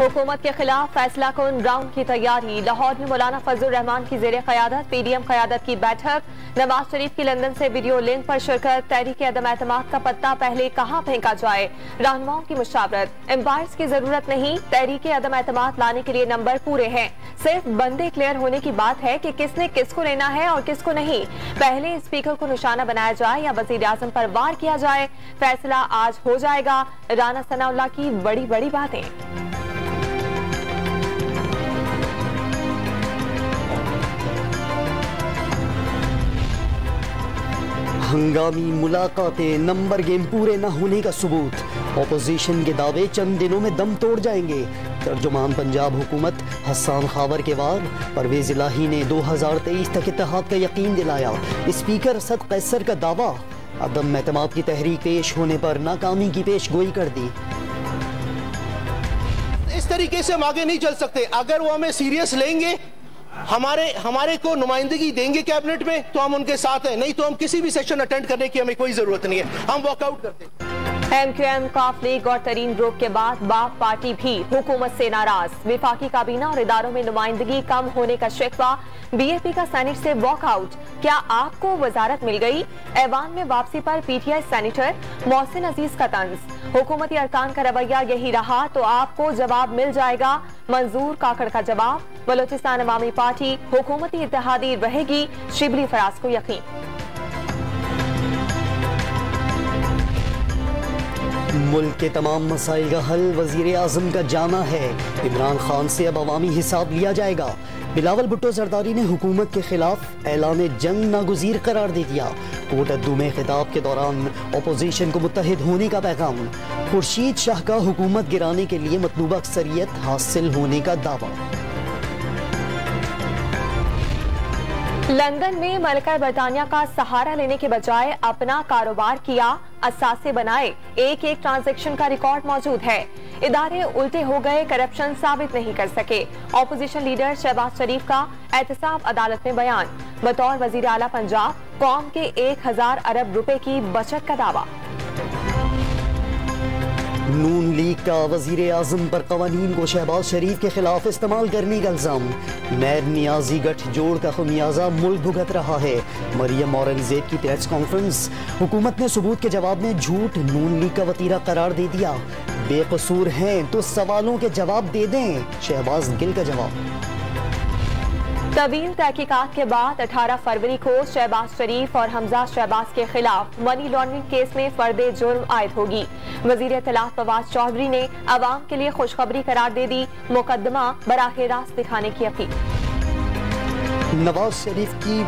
हुकूमत के खिलाफ फैसला कुन राउंड की तैयारी। लाहौर में मौलाना फजल रहमान की जेर क़यादत पीडीएम क़यादत की बैठक। नवाज शरीफ की लंदन से वीडियो लिंक पर शिरकत। तहरीक अदम एतमाद का पत्ता पहले कहाँ फेंका जाए, रहनुमाओं की मुशावरत। एम्पायर्स की जरूरत नहीं, तहरीक अदम एतमाद लाने के लिए नंबर पूरे हैं। सिर्फ बंदे क्लियर होने की बात है कि किसने किसको लेना है और किसको नहीं। पहले स्पीकर को निशाना बनाया जाए या वजीर आजम पर वार किया जाए, फैसला आज हो जाएगा। राना सनाउल्लाह की बड़ी बड़ी बातें। हंगामी मुलाकातें नंबर गेम पूरे न होने का सबूत। ऑपोजिशन के दावे चंद दिनों में दम तोड़ जाएंगे। तर्जुमान पंजाब हुकूमत हसन खावर के वार। परवेज इलाही ने 2023 तक इत्तेहाद का यकीन दिलाया। स्पीकर असद कैसर का दावा। अदम एतमाद की तहरीक पेश होने पर नाकामी की पेश गोई कर दी। इस तरीके से हम आगे नहीं चल सकते। अगर वो हमें सीरियस लेंगे, हमारे को नुमाइंदगी देंगे कैबिनेट में, तो हम उनके साथ हैं। नहीं तो हम किसी भी सेशन अटेंड करने की हमें कोई जरूरत नहीं है, हम वॉकआउट करते हैं। MQM काफ लीग और तरीन ग्रुप के बाद बाप पार्टी भी हुकूमत से नाराज। विफाकी काबीना और इदारों में नुमाइंदगी कम होने का शिकवा। BAP का सेनेट से वॉकआउट। क्या आपको वजारत मिल गई? ऐवान में वापसी पर PTI सेनेटर मोहसिन अजीज का तंज। हुकूमती अरकान का रवैया यही रहा तो आपको जवाब मिल जाएगा। मंजूर काकड़ का जवाब। बलोचिस्तान अवामी पार्टी हुकूमती इत्तेहादी रहेगी, शिबली फराज को यकीन। मुल्क के तमाम मसाइल का हल वजीर आजम का जाना है। इमरान खान से अब अवामी हिसाब लिया जाएगा। बिलावल भुट्टो जरदारी ने हुकूमत के खिलाफ ऐलान जंग नागुज़ीर करार दे दिया। कोट अद्दू में खिताब के दौरान अपोजिशन को मुत्तहिद होने का पैगाम। खुर्शीद शाह का हुकूमत गिराने के लिए मतलूबा अक्सरियत हासिल होने का दावा। लंदन में मलका बरतानिया का सहारा लेने के बजाय अपना कारोबार किया, असासे बनाए। एक एक ट्रांजैक्शन का रिकॉर्ड मौजूद है। इदारे उल्टे हो गए, करप्शन साबित नहीं कर सके। ऑपोजिशन लीडर शहबाज शरीफ का एहतसाब अदालत में बयान। बतौर वजीर आला पंजाब कौम के 1000 अरब रुपए की बचत का दावा। नून लीग का वजीर आजम पर कवानीन को शहबाज शरीफ के खिलाफ इस्तेमाल करने का इल्जाम। नैब नियाजी गठजोड़ का खमियाजा मुल्क भुगत रहा है। मरियम औरंगजेब की प्रेस कॉन्फ्रेंस। हुकूमत ने सबूत के जवाब में झूठ नून लीग का वतीरा करार दे दिया। बेकसूर हैं तो सवालों के जवाब दे दें, शहबाज गिल का जवाब। तवील तहकीकात के बाद 18 फरवरी को शहबाज शरीफ और हमजा शहबाज के खिलाफ मनी लॉन्ड्रिंग केस में फर्दे जुर्म आयद होगी। वजीर इत्तलात फवाद चौधरी ने अवाम के लिए खुशखबरी करार दे दी। मुकदमा बराह रास्त दिखाने की अपील। नवाज शरीफ की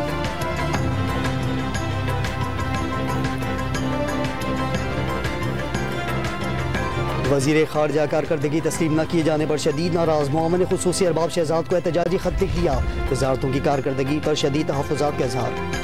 वजीर खारजा कारकर्दगी तस्लीम न किए जाने पर शदीद नाराज। मोहम्मद ने खुसूसी अरबाब शहजाद को एहतजाजी खत लिख दिया। वजारतों की कारकर्दगी पर शदीद तहफ़्फ़ुज़ात का इज़हार।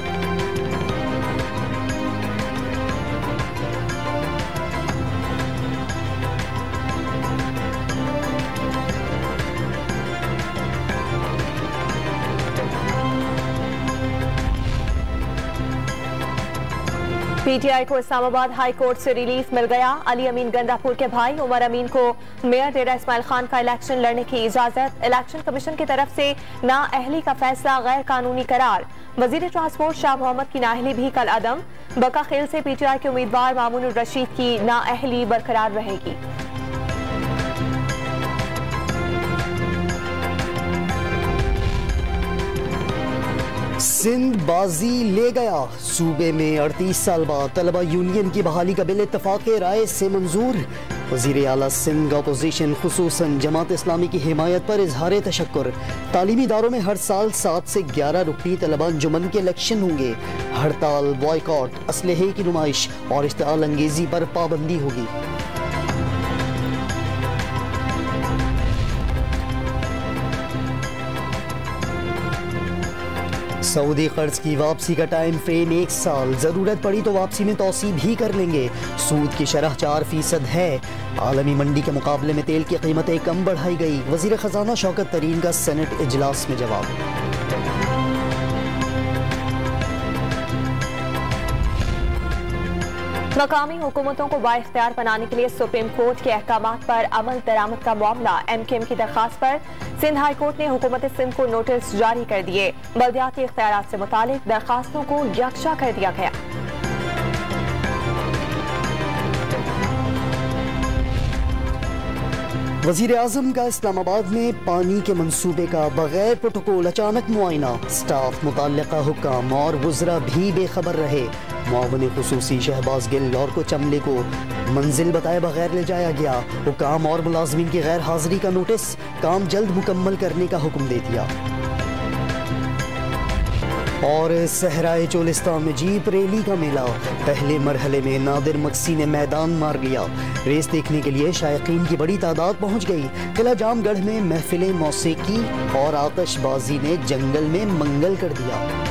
PTI को इस्लामाबाद हाई कोर्ट से रिलीफ मिल गया। अली अमीन गंदापुर के भाई उमर अमीन को मेयर डेरा इस्माइल खान का इलेक्शन लड़ने की इजाजत। इलेक्शन कमीशन की तरफ से नाअहली का फैसला गैर कानूनी करार। वजीर ट्रांसपोर्ट शाह मोहम्मद की नाअहली भी कल अदम। बका खेल से PTI के उम्मीदवार मामून रशीद की नाअहली बरकरार रहेगी। सिंध बाजी ले गया। सूबे में 38 साल बाद तलबा यूनियन की बहाली का बिल इत्तफाक राय से मंजूर। वजीर आला सिंध का अपोजिशन खुसूसन जमात इस्लामी की हिमायत पर इजहार तशक्कुर। तालीमी इदारों में हर साल 7 से 11 रुकनी तलबा अंजुमन के इलेक्शन होंगे। हड़ताल, बॉयकॉट, असलहे की नुमाइश और इश्तिआल अंगेजी पर पाबंदी होगी। सऊदी कर्ज की वापसी का टाइम फ्रेम 1 साल। जरूरत पड़ी तो वापसी में तौसी भी कर लेंगे। सूद की शरह 4% है। आलमी मंडी के मुकाबले में तेल की कीमतें कम बढ़ाई गई। वजीर खजाना शौकत तरीन का सेनेट इजलास में जवाब। मकामी हुकूमतों को बाइख्तियार बनाने के लिए सुप्रीम कोर्ट के अहकामात पर अमल दरामद का मामला। MKM की दरखास्त पर सिंध हाई कोर्ट ने हुकूमत सिंध को नोटिस जारी कर दिए। बल्दियाती इख्तियारात से मुतालिक दरखास्तों को यकजा कर दिया गया। वजीर आजम का इस्लामाबाद में पानी के मंसूबे का बगैर प्रोटोकॉल अचानक मुआयना। स्टाफ, मुतल्लिका हुक्काम और वुज़रा भी बेखबर रहे। मुआविन खुसूसी शहबाज गिल और को चमले को मंजिल बताए बगैर ले जाया गया। हुक्काम और मुलाजमीन की गैर हाजिरी का नोटिस, काम जल्द मुकम्मल करने का हुक्म दे दिया। और सहराए चोलिस्तान में जीप रैली का मेला। पहले मरहले में नादिर मक्सी ने मैदान मार लिया। रेस देखने के लिए शायकीन की बड़ी तादाद पहुंच गई। किला जामगढ़ में महफिल मौसीकी और आतशबाजी ने जंगल में मंगल कर दिया।